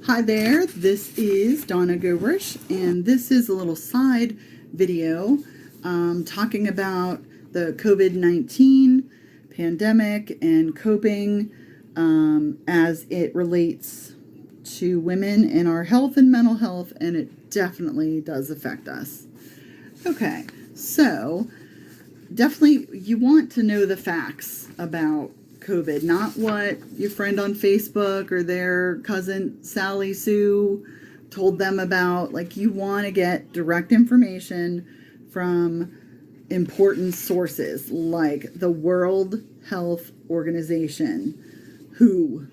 Hi there, this is Donna Gobrish, and this is a little side video talking about the COVID-19 pandemic and coping as it relates to women and our health and mental health, and it definitely does affect us. Okay, so definitely you want to know the facts about COVID, not what your friend on Facebook or their cousin Sally Sue told them about. Like, you want to get direct information from important sources like the World Health Organization, WHO,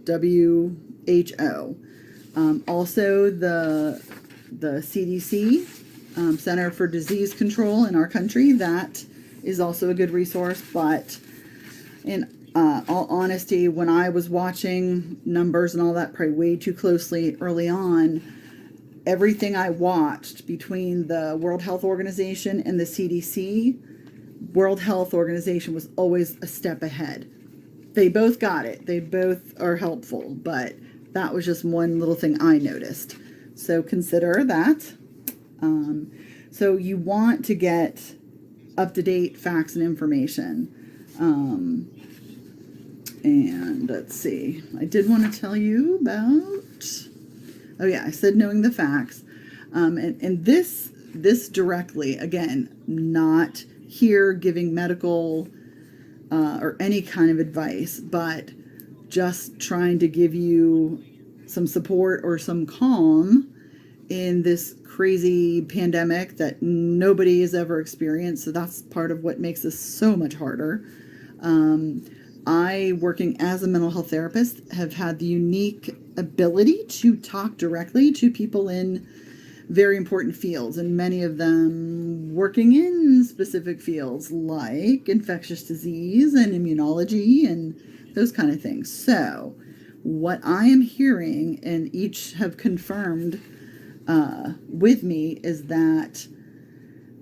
WHO, also the CDC, Center for Disease Control in our country. That is also a good resource, but in all honesty, when I was watching numbers and all that probably way too closely early on, everything I watched between the World Health Organization and the CDC, World Health Organization was always a step ahead. They both got it. They both are helpful, but that was just one little thing I noticed. So consider that. So you want to get up-to-date facts and information. And let's see, I did want to tell you about, oh yeah, I said knowing the facts. And this directly, again, not here giving medical or any kind of advice, but just trying to give you some support or some calm in this crazy pandemic that nobody has ever experienced. So that's part of what makes this so much harder. I, working as a mental health therapist, have had the unique ability to talk directly to people in very important fields, and many of them working in specific fields like infectious disease and immunology and those kind of things. So what I am hearing, and each have confirmed with me, is that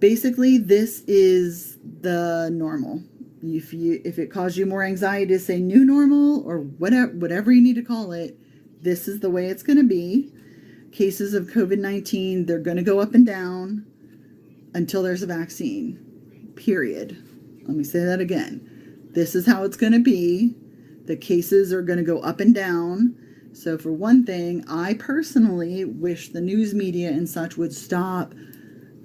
basically this is the normal. If it caused you more anxiety to say new normal or whatever you need to call it, this is the way it's going to be. Cases of COVID-19, they're going to go up and down until there's a vaccine, period. Let me say that again. This is how it's going to be. The cases are going to go up and down. So for one thing, I personally wish the news media and such would stop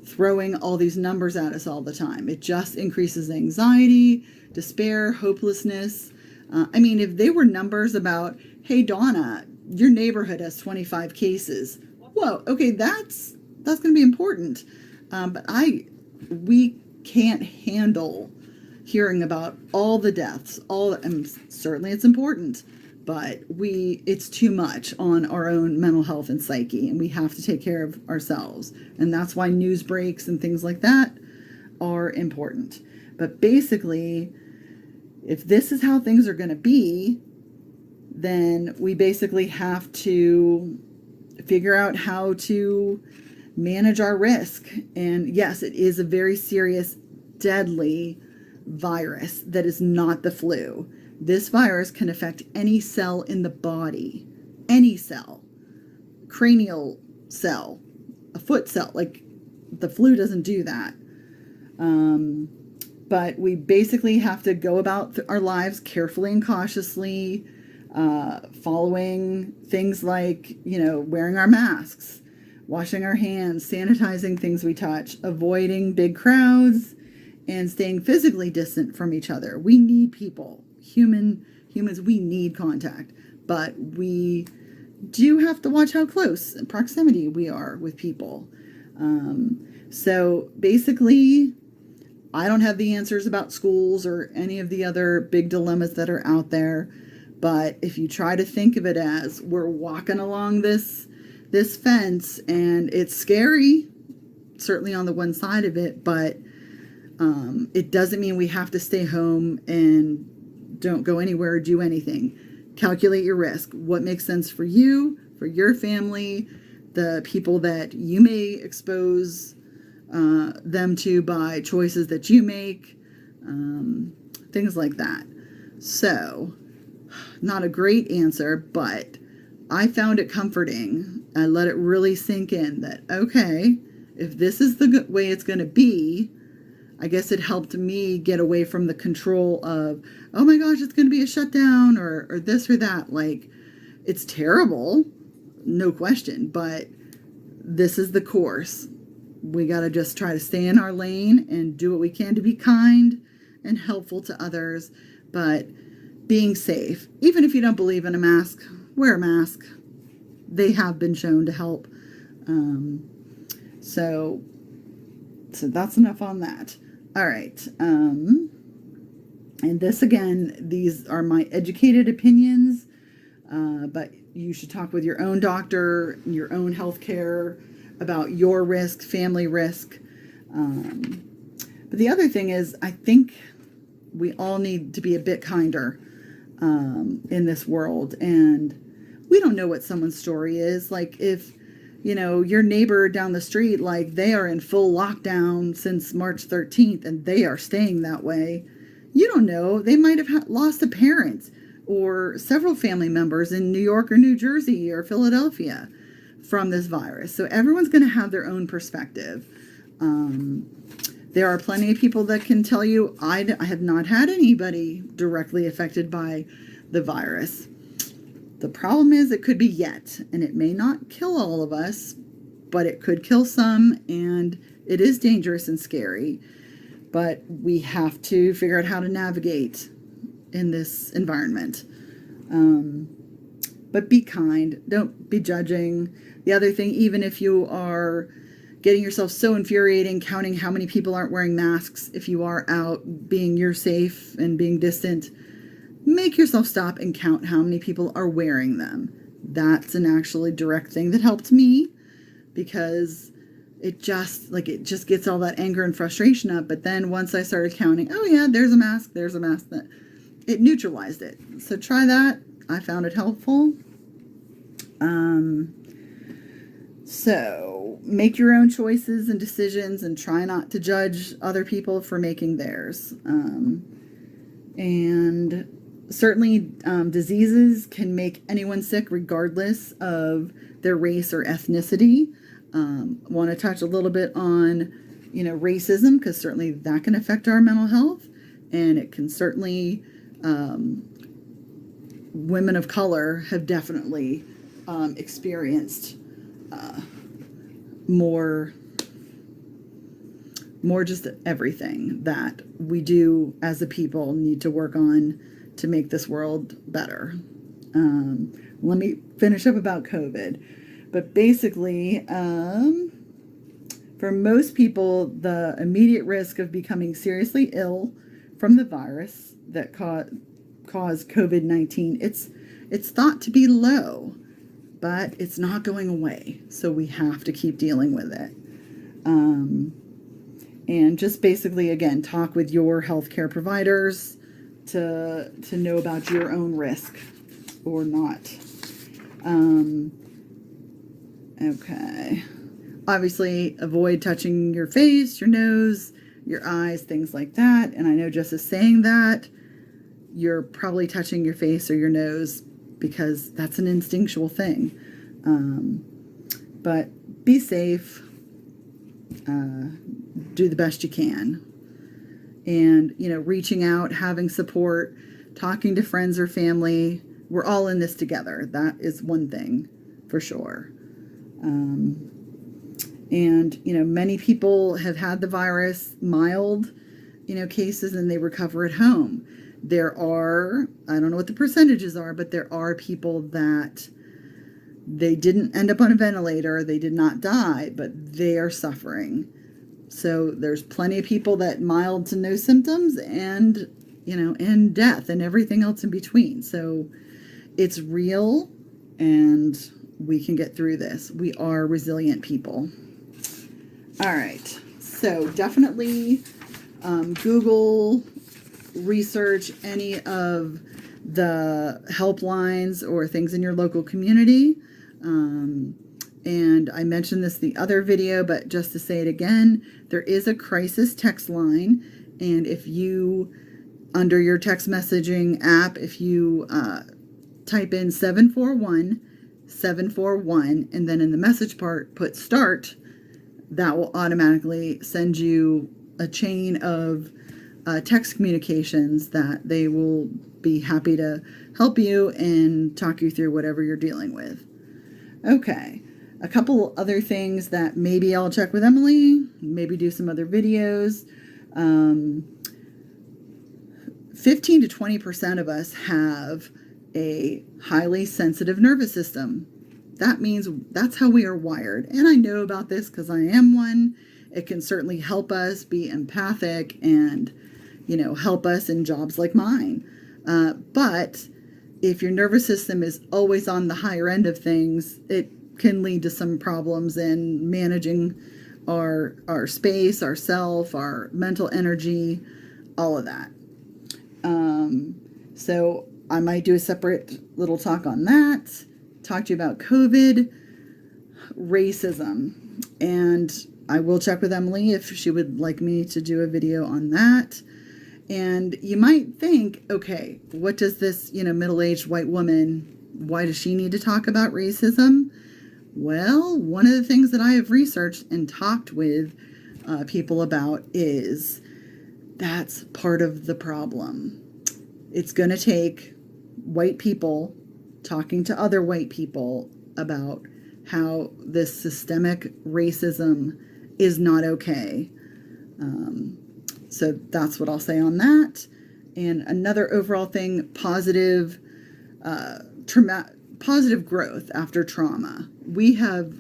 throwing all these numbers at us all the time. It just increases anxiety, despair, hopelessness. I mean, if they were numbers about, hey, Donna, your neighborhood has 25 cases. Whoa, okay, that's going to be important. But we can't handle hearing about all the deaths. And certainly it's important, but it's too much on our own mental health and psyche, and we have to take care of ourselves. And that's why news breaks and things like that are important. But basically, if this is how things are going to be, then we basically have to figure out how to manage our risk. And yes, it is a very serious, deadly virus that is not the flu. This virus can affect any cell in the body, any cell, cranial cell, a foot cell. Like, the flu doesn't do that. But we basically have to go about our lives carefully and cautiously, following things like, wearing our masks, washing our hands, sanitizing things we touch, avoiding big crowds, and staying physically distant from each other. We need people. Humans, we need contact, but we do have to watch how close in proximity we are with people. So basically, I don't have the answers about schools or any of the other big dilemmas that are out there, but if you try to think of it as we're walking along this fence, and it's scary, certainly on the one side of it, but it doesn't mean we have to stay home and don't go anywhere or do anything. Calculate your risk. What makes sense for you, for your family, the people that you may expose them to by choices that you make, things like that. So, not a great answer, but I found it comforting. I let it really sink in that, okay, if this is the way it's going to be, I guess it helped me get away from the control of, oh my gosh, it's going to be a shutdown or this or that. Like, it's terrible, no question, but this is the course. We got to just try to stay in our lane and do what we can to be kind and helpful to others, but being safe. Even if you don't believe in a mask, wear a mask. They have been shown to help. So that's enough on that. All right. And this, again, these are my educated opinions, but you should talk with your own doctor, your own healthcare about your risk, family risk. But the other thing is, I think we all need to be a bit kinder in this world. And we don't know what someone's story is. Like, if, your neighbor down the street, like, they are in full lockdown since March 13th and they are staying that way. You don't know. They might have lost a parent or several family members in New York or New Jersey or Philadelphia from this virus. So everyone's going to have their own perspective. There are plenty of people that can tell you, I have not had anybody directly affected by the virus. The problem is it could be yet, and it may not kill all of us, but it could kill some, and it is dangerous and scary. But we have to figure out how to navigate in this environment. But be kind. Don't be judging. The other thing, even if you are getting yourself so infuriating, counting how many people aren't wearing masks, if you are out being you're safe and being distant, make yourself stop and count how many people are wearing them. That's an actually direct thing that helped me, because it just gets all that anger and frustration up. But then once I started counting, oh yeah, there's a mask, that it neutralized it. So try that. I found it helpful. So make your own choices and decisions, and try not to judge other people for making theirs. And certainly diseases can make anyone sick regardless of their race or ethnicity. Want to touch a little bit on, racism, because certainly that can affect our mental health, and it can certainly, women of color have definitely experienced more just everything that we do as a people need to work on to make this world better. Let me finish up about COVID. But basically, for most people, the immediate risk of becoming seriously ill from the virus that caused COVID-19, it's thought to be low, but it's not going away. So we have to keep dealing with it. And just basically, again, talk with your healthcare providers to know about your own risk or not. Okay. Obviously, avoid touching your face, your nose, your eyes, things like that. And I know just as saying that, you're probably touching your face or your nose because that's an instinctual thing. But be safe. Do the best you can. And, reaching out, having support, talking to friends or family. We're all in this together. That is one thing for sure. And, many people have had the virus, mild, cases, and they recover at home. There are, I don't know what the percentages are, but there are people that they didn't end up on a ventilator, they did not die, but they are suffering. So there's plenty of people that mild to no symptoms and, and death and everything else in between. So it's real, and we can get through this. We are resilient people. All right. So definitely Google, research any of the helplines or things in your local community. And I mentioned this the other video, but just to say it again, there is a crisis text line. And if you, under your text messaging app, if you type in 741 741, and then in the message part, put start. That will automatically send you a chain of text communications that they will be happy to help you and talk you through whatever you're dealing with. Okay, a couple other things that maybe I'll check with Emily, maybe do some other videos. 15 to 20% of us have a highly sensitive nervous system. That means that's how we are wired. And I know about this because I am one. It can certainly help us be empathic and, help us in jobs like mine. But if your nervous system is always on the higher end of things, it can lead to some problems in managing our space, our self, our mental energy, all of that. So I might do a separate little talk on that, talk to you about COVID, racism, and I will check with Emily if she would like me to do a video on that. And you might think, okay, what does this, middle-aged white woman, why does she need to talk about racism? Well, one of the things that I have researched and talked with people about is that's part of the problem. It's going to take white people talking to other white people about how this systemic racism is not okay. So that's what I'll say on that. And another overall thing, positive growth after trauma. We have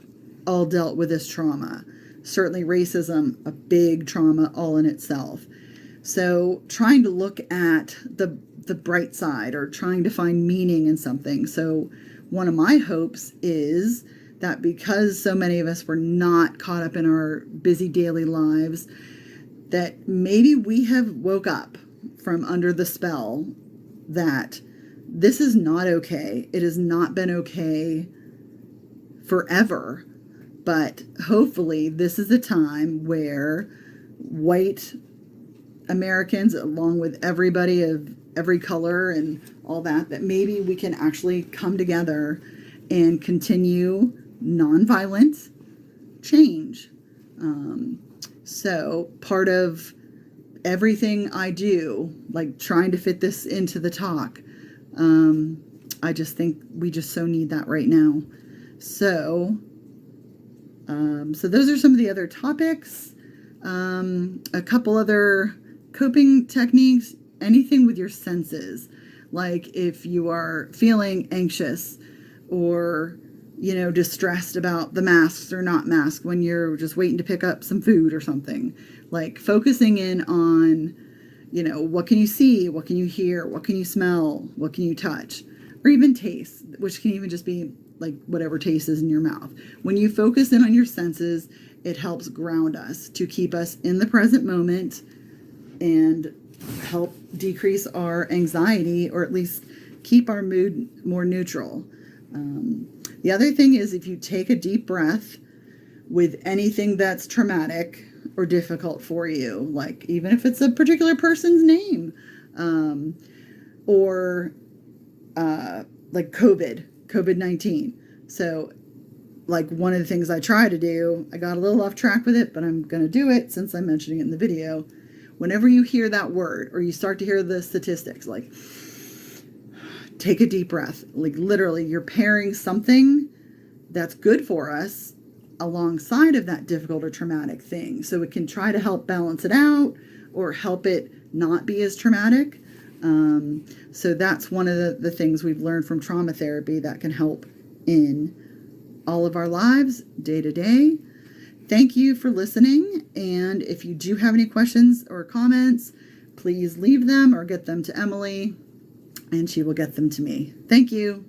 all dealt with this trauma. Certainly racism, a big trauma all in itself. So trying to look at the bright side or trying to find meaning in something. So one of my hopes is that because so many of us were not caught up in our busy daily lives, that maybe we have woke up from under the spell that this is not okay. It has not been okay forever. But hopefully this is a time where white Americans, along with everybody of every color and all that maybe we can actually come together and continue nonviolent change. So part of everything I do, like trying to fit this into the talk, I just think we just so need that right now. So those are some of the other topics. A couple other coping techniques, anything with your senses. Like if you are feeling anxious or, distressed about the masks or not masks when you're just waiting to pick up some food or something, like focusing in on, what can you see? What can you hear? What can you smell? What can you touch? Or even taste, which can even just be like whatever taste is in your mouth. When you focus in on your senses, it helps ground us to keep us in the present moment and help decrease our anxiety, or at least keep our mood more neutral. The other thing is, if you take a deep breath with anything that's traumatic or difficult for you, like even if it's a particular person's name, or like COVID-19. So like one of the things I try to do, I got a little off track with it, but I'm going to do it since I'm mentioning it in the video. Whenever you hear that word or you start to hear the statistics, like take a deep breath. Like literally you're pairing something that's good for us alongside of that difficult or traumatic thing. So it can try to help balance it out or help it not be as traumatic. So that's one of the things we've learned from trauma therapy that can help in all of our lives day to day. Thank you for listening. And if you do have any questions or comments, please leave them or get them to Emily and she will get them to me. Thank you.